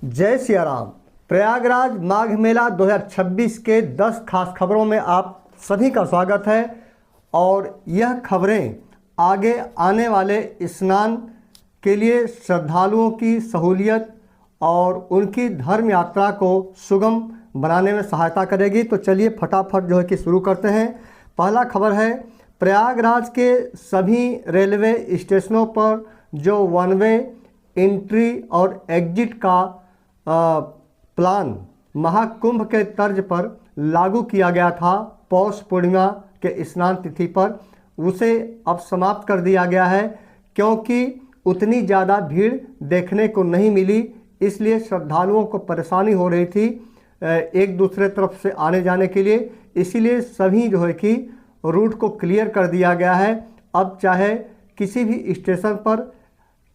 जय सिया राम। प्रयागराज माघ मेला 2026 के 10 खास खबरों में आप सभी का स्वागत है। और यह खबरें आगे आने वाले स्नान के लिए श्रद्धालुओं की सहूलियत और उनकी धर्म यात्रा को सुगम बनाने में सहायता करेगी। तो चलिए फटाफट जो है कि शुरू करते हैं। पहला खबर है, प्रयागराज के सभी रेलवे स्टेशनों पर जो वन वे एंट्री और एग्जिट का प्लान महाकुंभ के तर्ज पर लागू किया गया था पौष पूर्णिमा के स्नान तिथि पर, उसे अब समाप्त कर दिया गया है क्योंकि उतनी ज़्यादा भीड़ देखने को नहीं मिली। इसलिए श्रद्धालुओं को परेशानी हो रही थी एक दूसरे तरफ से आने जाने के लिए। इसीलिए सभी जो है कि रूट को क्लियर कर दिया गया है। अब चाहे किसी भी स्टेशन पर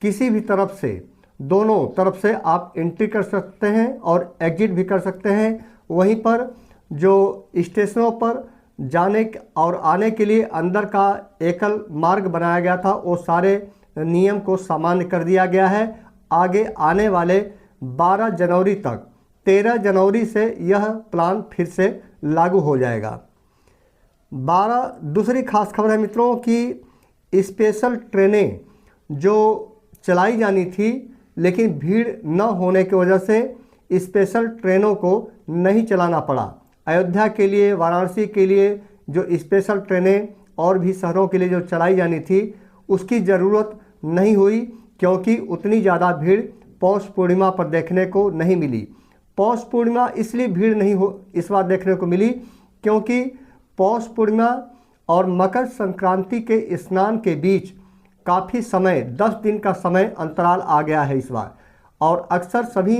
किसी भी तरफ से, दोनों तरफ से आप एंट्री कर सकते हैं और एग्जिट भी कर सकते हैं। वहीं पर जो स्टेशनों पर जाने और आने के लिए अंदर का एकल मार्ग बनाया गया था, वो सारे नियम को सामान्य कर दिया गया है। आगे आने वाले 12 जनवरी तक 13 जनवरी से यह प्लान फिर से लागू हो जाएगा। दूसरी खास खबर है मित्रों कि स्पेशल ट्रेनें जो चलाई जानी थी लेकिन भीड़ न होने की वजह से स्पेशल ट्रेनों को नहीं चलाना पड़ा। अयोध्या के लिए, वाराणसी के लिए जो स्पेशल ट्रेनें और भी शहरों के लिए जो चलाई जानी थी उसकी ज़रूरत नहीं हुई क्योंकि उतनी ज़्यादा भीड़ पौष पूर्णिमा पर देखने को नहीं मिली। पौष पूर्णिमा इसलिए भीड़ नहीं हो इस बार देखने को मिली क्योंकि पौष पूर्णिमा और मकर संक्रांति के स्नान के बीच काफ़ी समय 10 दिन का समय अंतराल आ गया है इस बार। और अक्सर सभी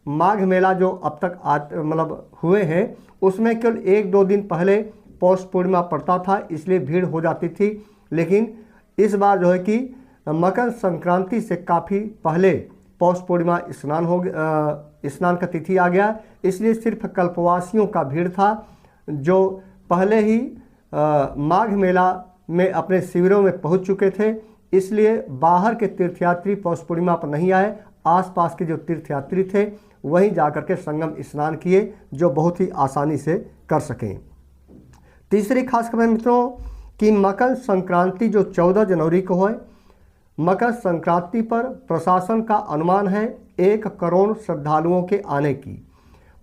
माघ मेला जो अब तक हुए हैं उसमें केवल 1-2 दिन पहले पौष पूर्णिमा पड़ता था, इसलिए भीड़ हो जाती थी। लेकिन इस बार जो है कि मकर संक्रांति से काफ़ी पहले पौष पूर्णिमा स्नान का तिथि आ गया। इसलिए सिर्फ कल्पवासियों का भीड़ था जो पहले ही माघ मेला में अपने शिविरों में पहुंच चुके थे। इसलिए बाहर के तीर्थयात्री पौष पूर्णिमा पर नहीं आए। आसपास के जो तीर्थयात्री थे वहीं जाकर के संगम स्नान किए, जो बहुत ही आसानी से कर सकें। तीसरी खास खबर मित्रों कि मकर संक्रांति जो 14 जनवरी को है, मकर संक्रांति पर प्रशासन का अनुमान है 1 करोड़ श्रद्धालुओं के आने की।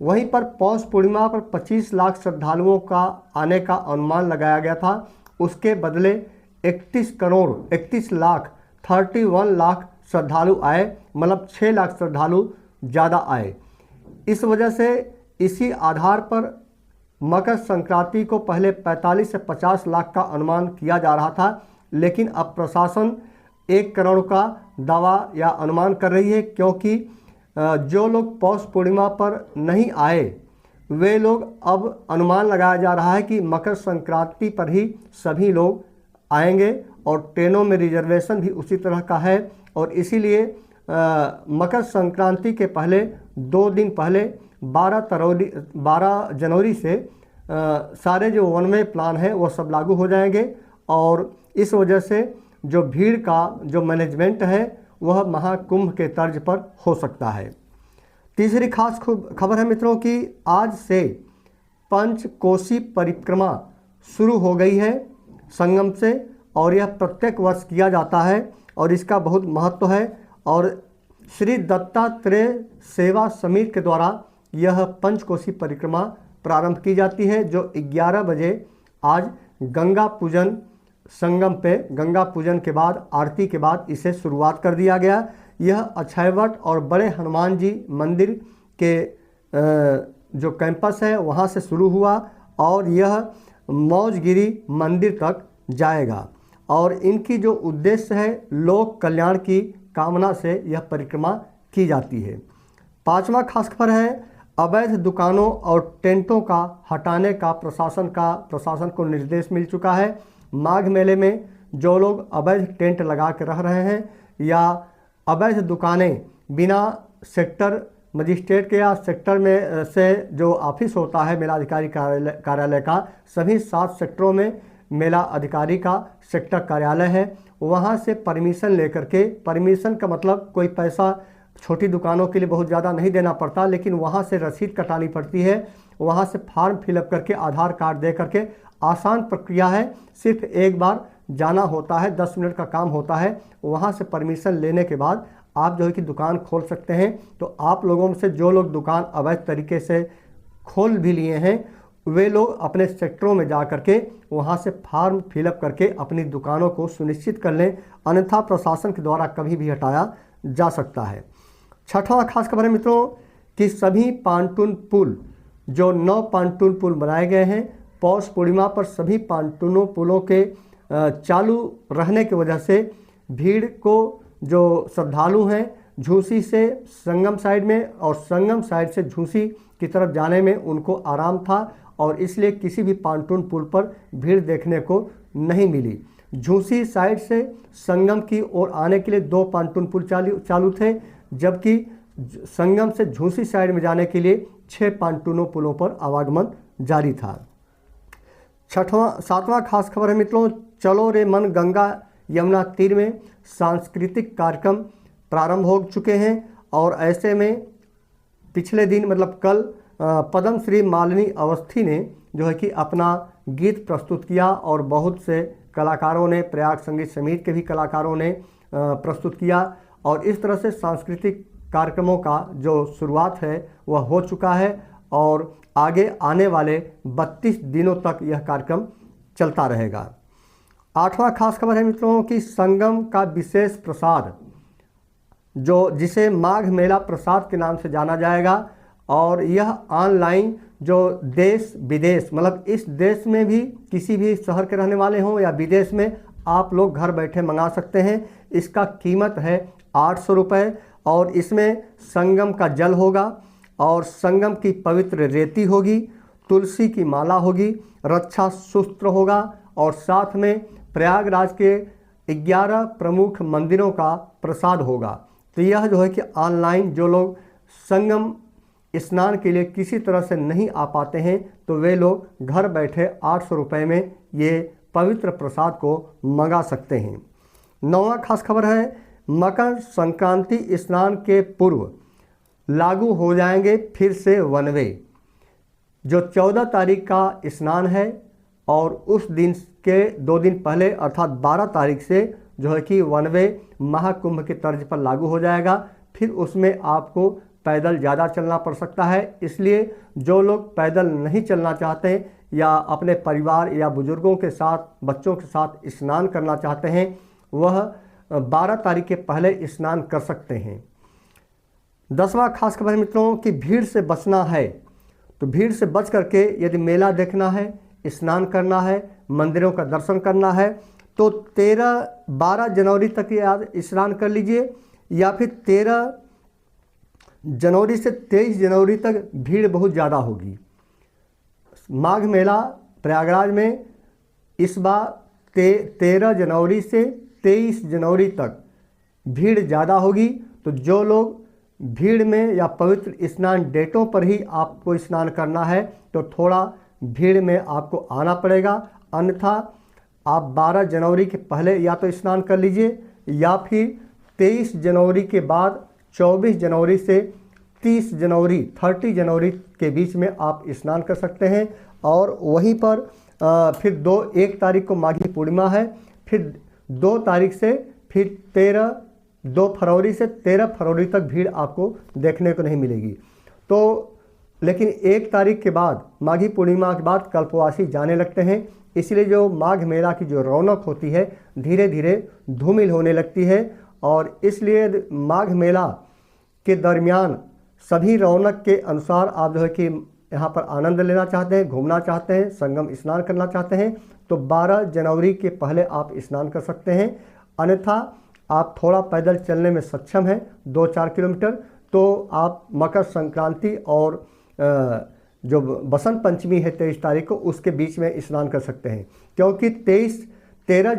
वहीं पर पौष पूर्णिमा पर 25 लाख श्रद्धालुओं का आने का अनुमान लगाया गया था। उसके बदले 31 लाख श्रद्धालु आए, 6 लाख श्रद्धालु ज़्यादा आए। इस वजह से इसी आधार पर मकर संक्रांति को पहले 45 से 50 लाख का अनुमान किया जा रहा था, लेकिन अब प्रशासन 1 करोड़ का दावा या अनुमान कर रही है क्योंकि जो लोग पौष पूर्णिमा पर नहीं आए वे लोग अब अनुमान लगाया जा रहा है कि मकर संक्रांति पर ही सभी लोग आएंगे और ट्रेनों में रिजर्वेशन भी उसी तरह का है। और इसीलिए मकर संक्रांति के पहले 2 दिन पहले 12 जनवरी से सारे जो वन वे प्लान है वो सब लागू हो जाएंगे और इस वजह से जो भीड़ का जो मैनेजमेंट है वह महाकुंभ के तर्ज पर हो सकता है। तीसरी खास खबर है मित्रों कि आज से पंचकोसी परिक्रमा शुरू हो गई है संगम से, और यह प्रत्येक वर्ष किया जाता है और इसका बहुत महत्व है। और श्री दत्तात्रेय सेवा समिति के द्वारा यह पंचकोसी परिक्रमा प्रारंभ की जाती है, जो 11 बजे आज गंगा पूजन संगम पे गंगा पूजन के बाद, आरती के बाद इसे शुरुआत कर दिया गया। यह अक्षयवट और बड़े हनुमान जी मंदिर के जो कैंपस है वहाँ से शुरू हुआ और यह मौजगिरी मंदिर तक जाएगा। और इनकी जो उद्देश्य है लोक कल्याण की कामना से यह परिक्रमा की जाती है। 5वां खास खबर है, अवैध दुकानों और टेंटों का हटाने का प्रशासन को निर्देश मिल चुका है। माघ मेले में जो लोग अवैध टेंट लगा के रह रहे हैं या अवैध दुकानें बिना सेक्टर मजिस्ट्रेट के या सेक्टर में से जो ऑफिस होता है मेला अधिकारी कार्यालय का, सभी 7 सेक्टरों में मेला अधिकारी का सेक्टर कार्यालय है, वहाँ से परमिशन लेकर के, परमिशन का मतलब कोई पैसा छोटी दुकानों के लिए बहुत ज़्यादा नहीं देना पड़ता, लेकिन वहाँ से रसीद कटानी पड़ती है, वहाँ से फॉर्म फिलअप करके आधार कार्ड दे करके, आसान प्रक्रिया है। सिर्फ एक बार जाना होता है, 10 मिनट का काम होता है। वहाँ से परमिशन लेने के बाद आप जो है कि दुकान खोल सकते हैं। तो आप लोगों में से जो लोग दुकान अवैध तरीके से खोल भी लिए हैं, वे लोग अपने सेक्टरों में जा करके वहाँ से फॉर्म फिलअप करके अपनी दुकानों को सुनिश्चित कर लें, अन्यथा प्रशासन के द्वारा कभी भी हटाया जा सकता है। छठवां खास खबर है मित्रों कि सभी पांटून पुल, जो 9 पांटून पुल बनाए गए हैं, पौष पूर्णिमा पर सभी पांटूनों पुलों के चालू रहने की वजह से भीड़ को, जो श्रद्धालु हैं, झूसी से संगम साइड में और संगम साइड से झूसी की तरफ जाने में उनको आराम था और इसलिए किसी भी पांटून पुल पर भीड़ देखने को नहीं मिली। झूसी साइड से संगम की ओर आने के लिए 2 पांटून पुल चालू थे, जबकि संगम से झूसी साइड में जाने के लिए 6 पांटूनों पुलों पर आवागमन जारी था। 7वां खास खबर है मित्रों, चलो रे मन गंगा यमुना तीर में सांस्कृतिक कार्यक्रम प्रारंभ हो चुके हैं और ऐसे में पिछले दिन मतलब कल पद्म श्री मालिनी अवस्थी ने जो है कि अपना गीत प्रस्तुत किया और बहुत से कलाकारों ने, प्रयाग संगीत समिति के भी कलाकारों ने प्रस्तुत किया और इस तरह से सांस्कृतिक कार्यक्रमों का जो शुरुआत है वह हो चुका है और आगे आने वाले 32 दिनों तक यह कार्यक्रम चलता रहेगा। 8वां खास खबर है मित्रों कि संगम का विशेष प्रसाद, जो जिसे माघ मेला प्रसाद के नाम से जाना जाएगा, और यह ऑनलाइन जो देश विदेश मतलब इस देश में भी किसी भी शहर के रहने वाले हों या विदेश में, आप लोग घर बैठे मंगा सकते हैं। इसका कीमत है 800 रुपये और इसमें संगम का जल होगा और संगम की पवित्र रेती होगी, तुलसी की माला होगी, रक्षा सूत्र होगा और साथ में प्रयागराज के 11 प्रमुख मंदिरों का प्रसाद होगा। तो यह जो है कि ऑनलाइन जो लोग संगम स्नान के लिए किसी तरह से नहीं आ पाते हैं तो वे लोग घर बैठे 800 रुपये में ये पवित्र प्रसाद को मंगा सकते हैं। 9वां खास खबर है, मकर संक्रांति स्नान के पूर्व लागू हो जाएंगे फिर से वन वे। जो 14 तारीख का स्नान है और उस दिन के 2 दिन पहले अर्थात 12 तारीख से जो है कि वन वे महाकुंभ के तर्ज पर लागू हो जाएगा। फिर उसमें आपको पैदल ज़्यादा चलना पड़ सकता है, इसलिए जो लोग पैदल नहीं चलना चाहते या अपने परिवार या बुजुर्गों के साथ, बच्चों के साथ स्नान करना चाहते हैं, वह 12 तारीख के पहले स्नान कर सकते हैं। 10वां खास खबर है मित्रों कि भीड़ से बचना है। तो भीड़ से बच करके यदि मेला देखना है, स्नान करना है, मंदिरों का दर्शन करना है तो 12 जनवरी तक स्नान कर लीजिए या फिर 13 जनवरी से 23 जनवरी तक भीड़ बहुत ज़्यादा होगी। माघ मेला प्रयागराज में इस बार 13 जनवरी से 23 जनवरी तक भीड़ ज़्यादा होगी। तो जो लोग भीड़ में या पवित्र स्नान डेटों पर ही आपको स्नान करना है तो थोड़ा भीड़ में आपको आना पड़ेगा, अन्यथा आप 12 जनवरी के पहले या तो स्नान कर लीजिए या फिर 23 जनवरी के बाद 24 जनवरी से 30 जनवरी 30 जनवरी के बीच में आप स्नान कर सकते हैं। और वहीं पर फिर 1 तारीख को माघी पूर्णिमा है, फिर 2 तारीख से फिर 2 फरवरी से 13 फरवरी तक भीड़ आपको देखने को नहीं मिलेगी। तो लेकिन 1 तारीख के बाद माघी पूर्णिमा के बाद कल्पवासी जाने लगते हैं, इसलिए जो माघ मेला की जो रौनक होती है धीरे धीरे धूमिल होने लगती है और इसलिए माघ मेला के दरमियान सभी रौनक के अनुसार आप जो है कि यहाँ पर आनंद लेना चाहते हैं, घूमना चाहते हैं, संगम स्नान करना चाहते हैं तो 12 जनवरी के पहले आप स्नान कर सकते हैं। अन्यथा आप थोड़ा पैदल चलने में सक्षम हैं 2-4 किलोमीटर तो आप मकर संक्रांति और जो बसंत पंचमी है 23 तारीख को उसके बीच में स्नान कर सकते हैं, क्योंकि 14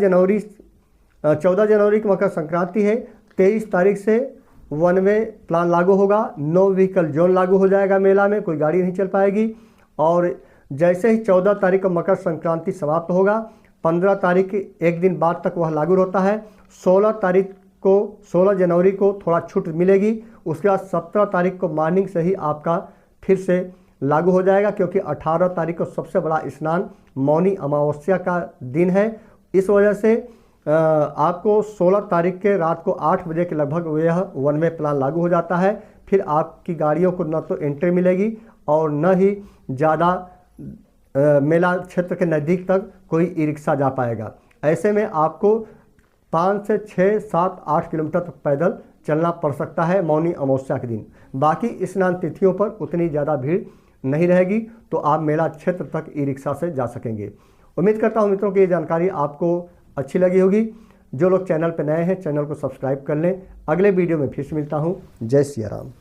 जनवरी की मकर संक्रांति है, 23 तारीख से वन वे प्लान लागू होगा, नो व्हीकल जोन लागू हो जाएगा, मेला में कोई गाड़ी नहीं चल पाएगी। और जैसे ही 14 तारीख को मकर संक्रांति समाप्त होगा, 15 तारीख एक दिन बाद तक वह लागू होता है, 16 तारीख को 16 जनवरी को थोड़ा छूट मिलेगी। उसके बाद 17 तारीख को मॉर्निंग से ही आपका फिर से लागू हो जाएगा, क्योंकि 18 तारीख को सबसे बड़ा स्नान मौनी अमावस्या का दिन है। इस वजह से आपको 16 तारीख के रात को 8 बजे के लगभग यह वन वे प्लान लागू हो जाता है। फिर आपकी गाड़ियों को न तो एंट्री मिलेगी और न ही ज़्यादा मेला क्षेत्र के नज़दीक तक कोई ई रिक्शा जा पाएगा। ऐसे में आपको 5 से 6, 7, 8 किलोमीटर तक पैदल चलना पड़ सकता है मौनी अमावस्या के दिन। बाकी स्नान तिथियों पर उतनी ज़्यादा भीड़ नहीं रहेगी, तो आप मेला क्षेत्र तक ई रिक्शा से जा सकेंगे। उम्मीद करता हूँ मित्रों की ये जानकारी आपको अच्छी लगी होगी। जो लोग चैनल पर नए हैं चैनल को सब्सक्राइब कर लें। अगले वीडियो में फिर से मिलता हूँ। जय सिया राम।